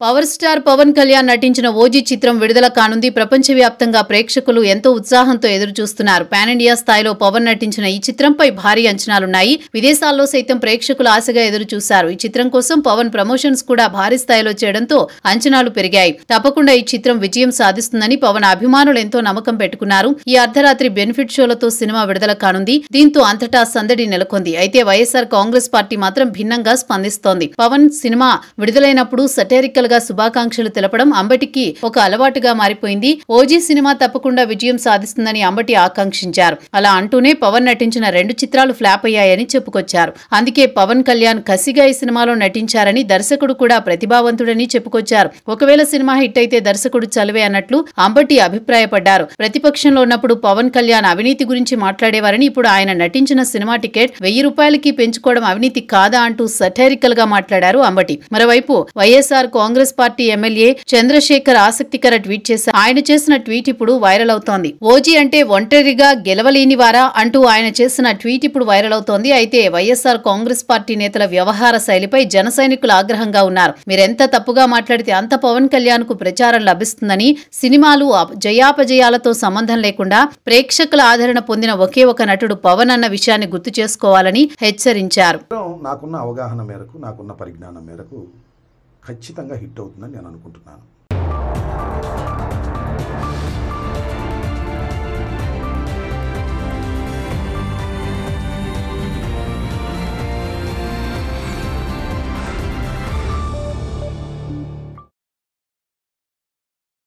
Power star Pawan Kalyan నటించిన OG చిత్రం విడుదల కానుంది. ప్రపంచవ్యాప్తంగా ప్రేక్షకులు ఎంతో ఉత్సాహంతో ఎదురుచూస్తున్నారు. పాన్ ఇండియా స్థాయిలో పవన్ నటించిన ఈ చిత్రంపై భారీ అంచనాలున్నాయి. విదేశాల్లో సైతం ప్రేక్షకులు ఆశగా ఎదురుచూశారు. ఈ చిత్రం కోసం పవన్ ప్రమోషన్స్ కూడా భారీ స్థాయిలో చేయడంతో అంచనాలు పెరిగాయి. తప్పకుండా ఈ చిత్రం విజయం సాధిస్తుందని పవన్ అభిమానులు ఎంతో నమ్మకం పెట్టుకున్నారు. ఈ అర్ధరాత్రి బెనిఫిట్ షోలతో సినిమా విడుదల కానుంది. దీంతో అంతటా సందడి నెలకొంది. అయితే వైఎస్ఆర్ కాంగ్రెస్ పార్టీ మాత్రం భిన్నంగా స్పందిస్తోంది. పవన్ సినిమా విడుదలైనప్పుడు సటైరికల్ శుభాకాంక్షలు తెలపడం అంబటికి ఒక అలవాటుగా మారిపోయింది. ఓజీ సినిమా తప్పకుండా విజయం సాధిస్తుందని అంబటి ఆకాంక్షించారు. అలా అంటూనే పవన్ నటించిన 2 చిత్రాలు ఫ్లాప్ అయ్యాయని చెప్పుకొచ్చారు. అందుకే పవన్ కళ్యాణ్ కసిగా ఈ సినిమాలో నటించారని, దర్శకుడు కూడా ప్రతిభావంతుడని చెప్పుకొచ్చారు. ఒకవేళ సినిమా హిట్ అయితే దర్శకుడు చలవే అన్నట్లు అంబటి అభిప్రాయపడ్డారు. ప్రతిపక్షంలో ఉన్నప్పుడు పవన్ కళ్యాణ్ అవినీతి గురించి మాట్లాడేవారని, ఇప్పుడు ఆయన నటించిన సినిమా టికెట్ 1000 రూపాయలకి పెంచుకోవడం అవినీతి కాదా అంటూ సటైరికల్ గా మాట్లాడారు అంబటి. మరోవైపు వైఎస్ఆర్ కాంగ్రెస్ పార్టీ ఎమ్మెల్యే చంద్రశేఖర్ ఆసక్తికర ట్వీట్ చేశారు. ఆయన చేసిన ట్వీట్ ఇప్పుడు వైరల్ అవుతోంది. ఓజీ అంటే ఒంటరిగా గెలవలేనివారా అంటూ ఆయన చేసిన ట్వీట్ ఇప్పుడు వైరల్ అవుతోంది. అయితే వైఎస్ఆర్ కాంగ్రెస్ పార్టీ నేతల వ్యవహార శైలిపై జన సైనికులు ఆగ్రహంగా ఉన్నారు. మీరెంత తప్పుగా మాట్లాడితే అంత పవన్ కళ్యాణ్ కు ప్రచారం లభిస్తుందని, సినిమాలు జయాపజయాలతో సంబంధం లేకుండా ప్రేక్షకుల ఆదరణ పొందిన ఒకే ఒక నటుడు పవన్ అన్న విషయాన్ని గుర్తు చేసుకోవాలని హెచ్చరించారు. నాకున్న అవగాహన మేరకు, నాకున్న పరిజ్ఞానం మేరకు ఖచ్చితంగా హిట్ అవుతుందని నేను అనుకుంటున్నాను.